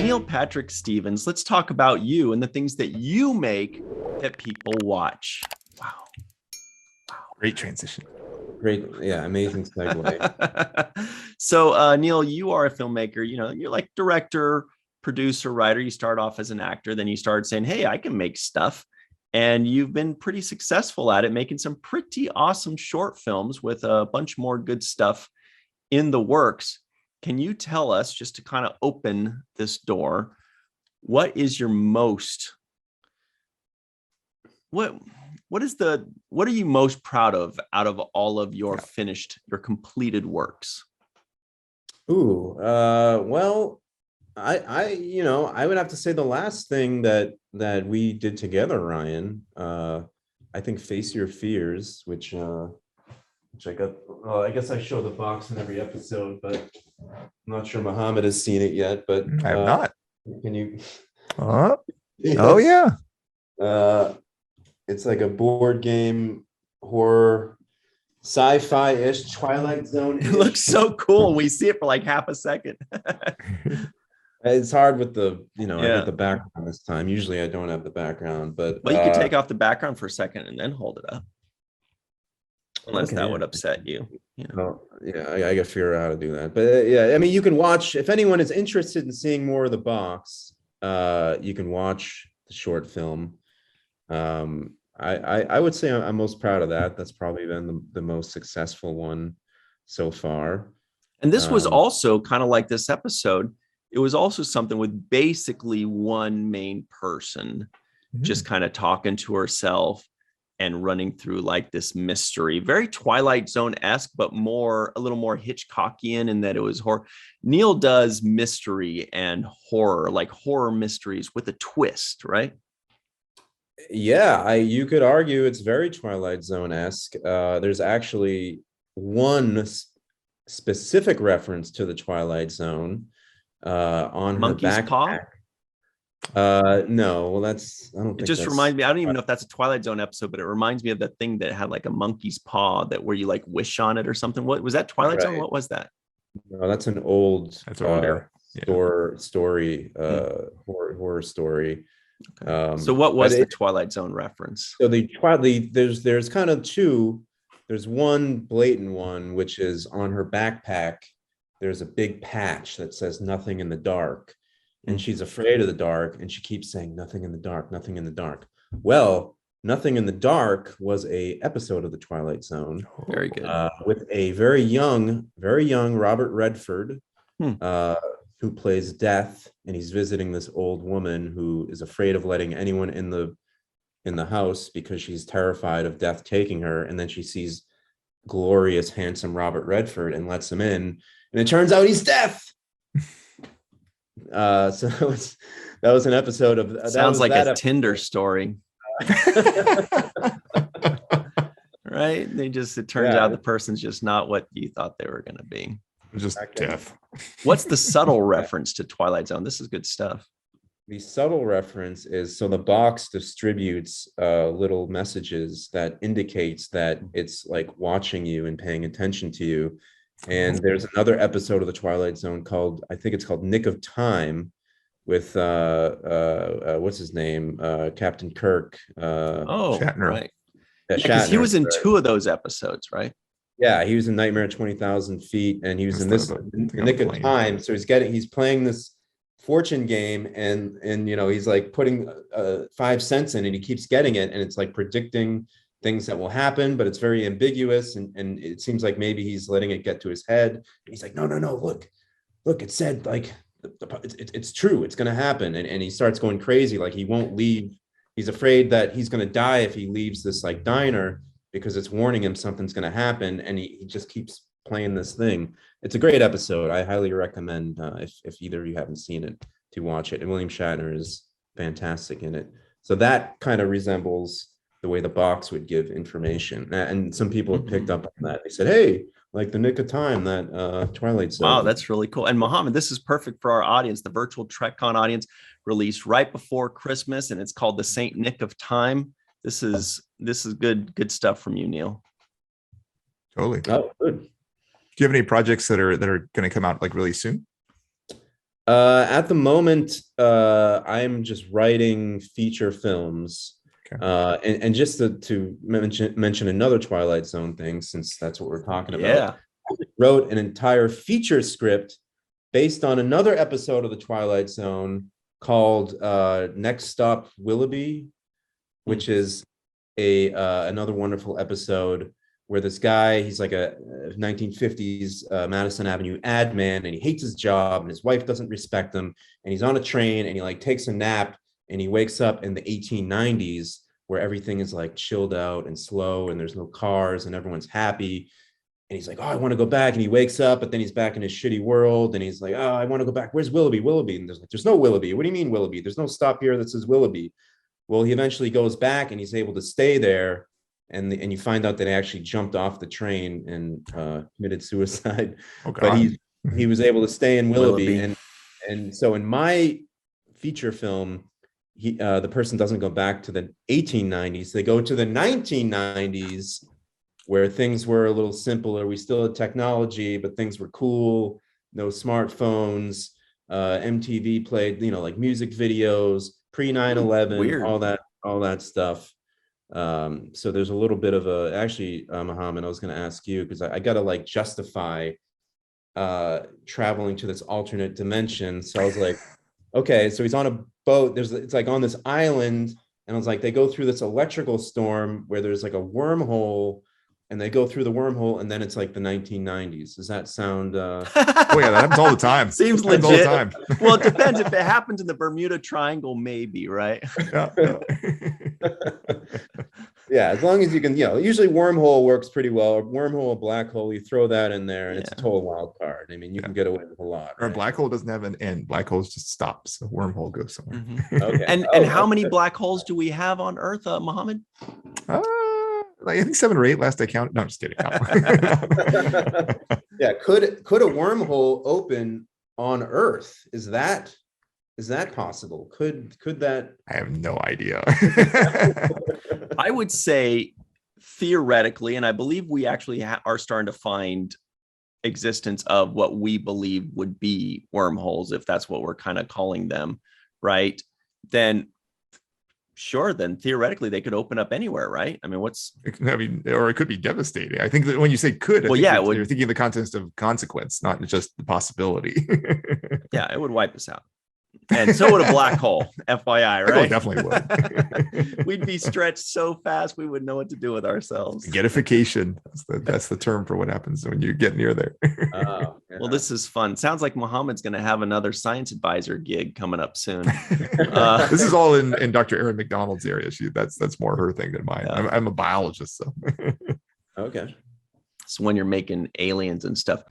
Neil Patrick Stevens, let's talk about you and the things that you make that people watch. Wow. Great transition. Great. Yeah. Amazing segue. So, Neil, you are a filmmaker. You're like director, producer, writer. You start off as an actor, then you started saying, hey, I can make stuff. And you've been pretty successful at it, making some pretty awesome short films with a bunch more good stuff in the works. Can you tell us, just to kind of open this door, what are you most proud of out of all of your your completed works? Well, I would have to say the last thing that we did together, Ryan. I think Face Your Fears, which I got. Well, I guess I show the box in every episode, but I'm not sure Mohamed has seen it yet. But I have not. Can you? Yes. Oh yeah. It's like a board game horror, sci-fi-ish, Twilight Zone. It looks so cool. We see it for like half a second. It's hard with I got the background this time. Usually I don't have the background, but you can take off the background for a second and then hold it up. Unless that would upset you. Yeah, I gotta figure out how to do that. But yeah, I mean, you can watch, if anyone is interested in seeing more of the box, you can watch the short film. I would say I'm most proud of that. That's probably been the most successful one so far. And this was also kind of like this episode. It was also something with basically one main person just kind of talking to herself and running through like this mystery, very Twilight Zone-esque, but a little more Hitchcockian in that it was horror. Neil does mystery and horror, like horror mysteries with a twist, right? Yeah, you could argue it's very Twilight Zone-esque. There's actually one specific reference to the Twilight Zone on Monkey's her backpack. Paw? No, well, I don't think it just reminds me, I don't even know if that's a Twilight Zone episode, but it reminds me of that thing that had like a monkey's paw where you like wish on it or something. What was that? Twilight Zone? What was that? No, that's an old older story, horror story. Okay. So what was the Twilight Zone reference? So there's kind of two. There's one blatant one, which is on her backpack. There's a big patch that says "Nothing in the Dark." And she's afraid of the dark, and she keeps saying nothing in the dark, nothing in the dark. Well, Nothing in the Dark was a episode of the Twilight Zone. Very good. With a very young Robert Redford, who plays Death, and he's visiting this old woman who is afraid of letting anyone in the house because she's terrified of Death taking her. And then she sees glorious, handsome Robert Redford and lets him in, and it turns out he's Death. So that was an episode of sounds like a Tinder story. Right? It turns out the person's just not what you thought they were going to be. Just Death. What's the subtle reference to Twilight Zone? This is good stuff. The subtle reference is, so the box distributes little messages that indicates that it's like watching you and paying attention to you. And there's another episode of the Twilight Zone I think it's called Nick of Time, with what's his name? Captain Kirk. Shatner. Right. Shatner, he was in two of those episodes, right? Yeah, he was in Nightmare 20,000 Feet, and he was in this Nick of Time. So he's playing this fortune game, and he's like putting 5 cents in, and he keeps getting it, and it's like predicting things that will happen, but it's very ambiguous, and it seems like maybe he's letting it get to his head. And he's like, no, look, it said like it's true, it's gonna happen, and he starts going crazy, like he won't leave. He's afraid that he's gonna die if he leaves this like diner, because it's warning him something's gonna happen, and he just keeps playing this thing. It's a great episode. I highly recommend, if either of you haven't seen it, to watch it. And William Shatner is fantastic in it. So that kind of resembles the way the box would give information, and some people have picked up on that. They said, hey, like the Nick of Time, that Twilight Zone. Wow, that's really cool. And Mohamed, this is perfect for our audience. The virtual TrekCon audience released right before Christmas, and it's called the Saint Nick of Time. This is good stuff from you, Neil. Totally. Oh, good. Do you have any projects that are going to come out like really soon? At the moment, I'm just writing feature films. Okay. And just to mention another Twilight Zone thing, since that's what we're talking about. Yeah. I wrote an entire feature script based on another episode of the Twilight Zone called Next Stop Willoughby, which is another wonderful episode where this guy, he's like a 1950s Madison Avenue ad man, and he hates his job, and his wife doesn't respect him, and he's on a train, and he like takes a nap, and he wakes up in the 1890s where everything is like chilled out and slow, and there's no cars, and everyone's happy. And he's like, oh, I want to go back. And he wakes up, but then he's back in his shitty world. And he's like, oh, I want to go back. Where's Willoughby? Willoughby. And there's no Willoughby. What do you mean Willoughby? There's no stop here that says Willoughby. Well, he eventually goes back and he's able to stay there. And you find out that he actually jumped off the train and committed suicide. Oh, God. But he was able to stay in Willoughby. Willoughby. And so in my feature film, the person doesn't go back to the 1890s. They go to the 1990s, where things were a little simpler. We still had technology, but things were cool. No smartphones. MTV played, like music videos, pre 9/11, all that stuff. So there's a little bit of actually, Mohamed, I was going to ask you, because I got to like justify traveling to this alternate dimension. So I was like, okay, so he's on a boat. It's like on this island, and I was like, they go through this electrical storm where there's like a wormhole, and they go through the wormhole, and then it's like the 1990s. Does that sound? Oh yeah, that happens all the time. Seems Happens legit. all the time. Well, it depends. If it happens in the Bermuda Triangle, maybe, right? Yeah. Yeah, as long as you can, usually wormhole works pretty well. A wormhole, a black hole, you throw that in there, and it's a total wild card. I mean, you can get away with a lot. Or a black hole doesn't have an end. Black holes just stops. A wormhole goes somewhere. Mhm. Okay. And how many black holes do we have on Earth, Mohammed? Like I think 7 or 8 last I counted. No, I'm just kidding. Yeah, could a wormhole open on Earth? Is that possible? Could that? I have no idea. I would say theoretically, and I believe we actually are starting to find existence of what we believe would be wormholes, if that's what we're kind of calling them, right? Then sure, then theoretically they could open up anywhere, right? I mean, or it could be devastating. I think that when you say could, you're thinking in the context of consequence, not just the possibility. Yeah, it would wipe us out. And so would a black hole, FYI, right? Definitely would. We'd be stretched so fast we wouldn't know what to do with ourselves. Getification. That's the term for what happens when you get near there. Yeah. Well, this is fun. Sounds like Mohammed's going to have another science advisor gig coming up soon. This is all in Dr. Erin McDonald's area. That's more her thing than mine. Yeah. I'm a biologist, so. Okay. So when you're making aliens and stuff.